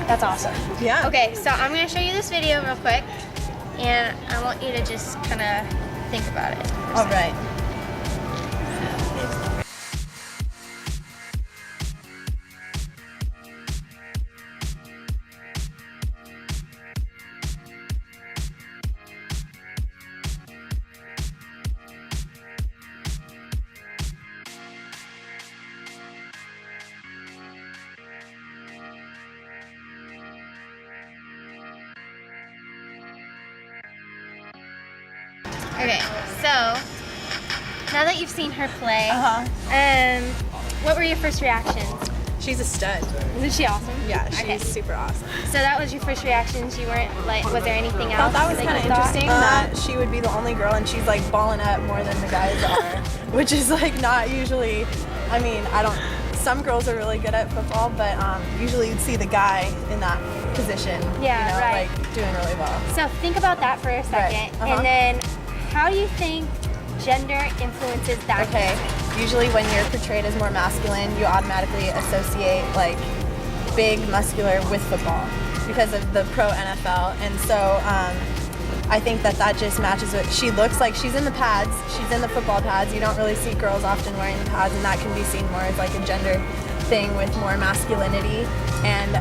That's awesome. Yeah. Okay, so I'm gonna show you this video real quick, and I want you to just kind of think about it. All right. Okay, so now that you've seen her play, what were your first reactions? She's a stud. Isn't she awesome? Yeah, she's Okay. super awesome. So that was your first reactions. You weren't like, was there anything I else? thought that was you kind of thought? interesting that she would be the only girl and she's like balling up more than the guys are, which is like not usually. I mean, some girls are really good at football, but usually you'd see the guy in that position, Yeah, right. like doing really well. So think about that for a second, and then how do you think gender influences that? Okay, usually when you're portrayed as more masculine, you automatically associate like big, muscular with football because of the pro NFL, and so I think that just matches what she looks like. She's in the pads, she's in the football pads. You don't really see girls often wearing the pads, and that can be seen more as like a gender thing with more masculinity. And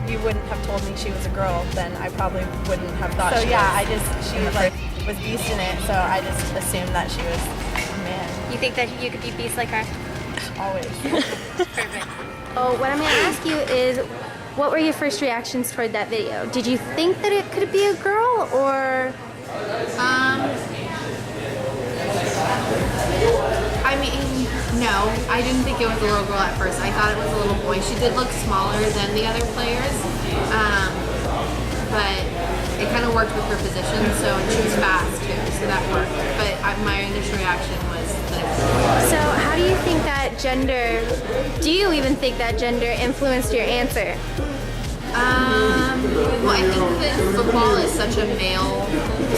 if you wouldn't have told me she was a girl, then I probably wouldn't have thought she was. She like was beast in it, so I just assumed that she was a man. You think that you could be beast like her? Always. Perfect. Oh, what I'm gonna ask you is, what were your first reactions toward that video? Did you think that it could be a girl, or? I mean, no, I didn't think it was a little girl at first. I thought it was a little boy. She did look smaller than the other players, but it kind of worked with her position, so, and she was fast too, so that worked. But my initial reaction was that it was a boy. So how do you think that do you even think that gender influenced your answer? Well, I think that football is such a male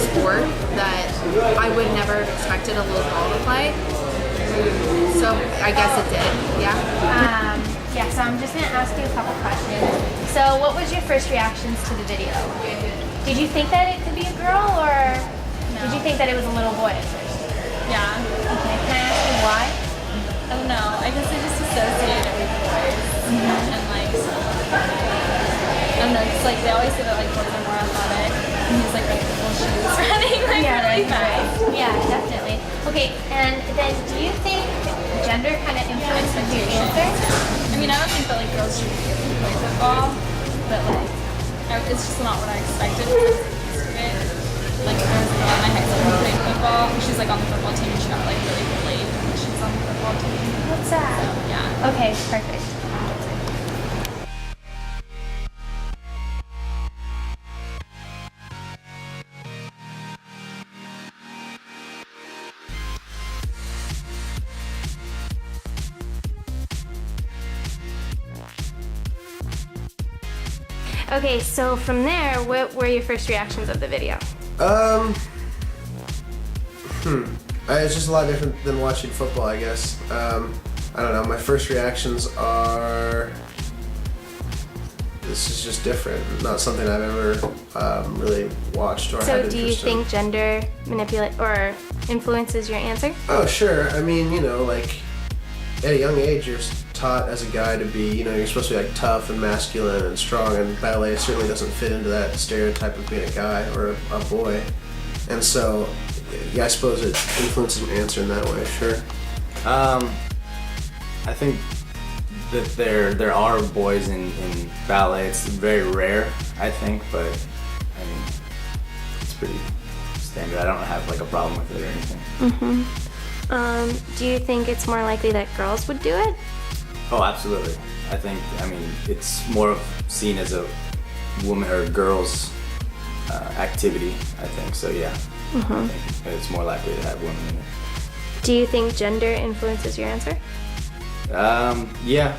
sport that I would never have expected a little girl to play. So I guess it did, yeah. Yeah, so I'm just gonna ask you a couple questions. So what was your first reactions to the video? Did you think that it could be a girl, or did you think that it was a little boy at first? Yeah. Okay, can I ask you why? Oh no, I guess I just associate it with boys. And like, and it's like they always say that like boys are more athletic. And he's like really cool shoes running like really fast. Yeah, definitely. Okay, and then do you think gender kind of influences your answer? I mean, I don't think that like girls should be able to play football, but like, it's just not what I expected. Like there was a girl in my high school who played football. She's like on the football team and she got like really bullied when she's on the football team. What's that? So, yeah. Okay, perfect. Okay, so from there, what were your first reactions of the video? It's just a lot different than watching football, I guess. I don't know, my first reactions are, this is just different, not something I've ever really watched or had So interest do you in. think gender manipulate or influences your answer? Oh, sure. I mean, like, at a young age, you're taught as a guy to be, you're supposed to be like tough and masculine and strong, and ballet certainly doesn't fit into that stereotype of being a guy or a boy. And so, yeah, I suppose it influences an answer in that way, sure. I think that there are boys in ballet. It's very rare, I think, but I mean, it's pretty standard. I don't have like a problem with it or anything. Do you think it's more likely that girls would do it? Oh, absolutely. I mean, it's more of seen as a woman or girl's activity, I think, so yeah. I think it's more likely to have women in it. Do you think gender influences your answer? Yeah,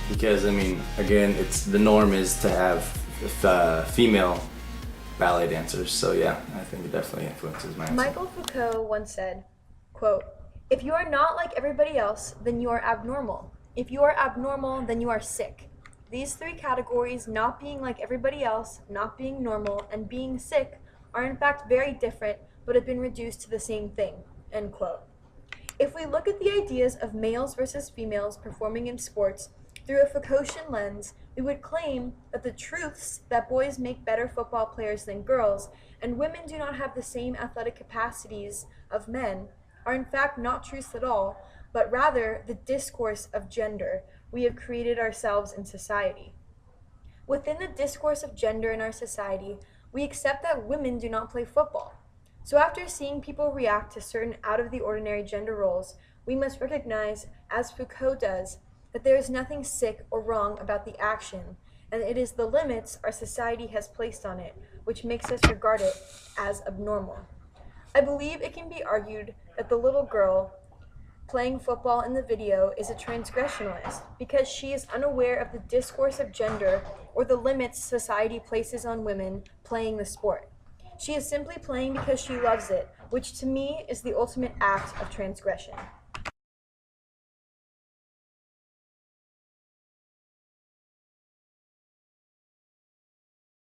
because I mean, again, the norm is to have female ballet dancers, so yeah, I think it definitely influences my answer. Michael Foucault once said, quote, "If you are not like everybody else, then you are abnormal. If you are abnormal, then you are sick. These three categories, not being like everybody else, not being normal, and being sick, are in fact very different but have been reduced to the same thing. End quote. If we look at the ideas of males versus females performing in sports through a Foucaultian lens, we would claim that the truths that boys make better football players than girls and women do not have the same athletic capacities of men are in fact not truths at all, but rather the discourse of gender we have created ourselves in society. Within the discourse of gender in our society, we accept that women do not play football. So after seeing people react to certain out-of-the-ordinary gender roles, we must recognize, as Foucault does, that there is nothing sick or wrong about the action, and it is the limits our society has placed on it which makes us regard it as abnormal. I believe it can be argued that the little girl playing football in the video is a transgressionist because she is unaware of the discourse of gender or the limits society places on women playing the sport. She is simply playing because she loves it, which to me is the ultimate act of transgression.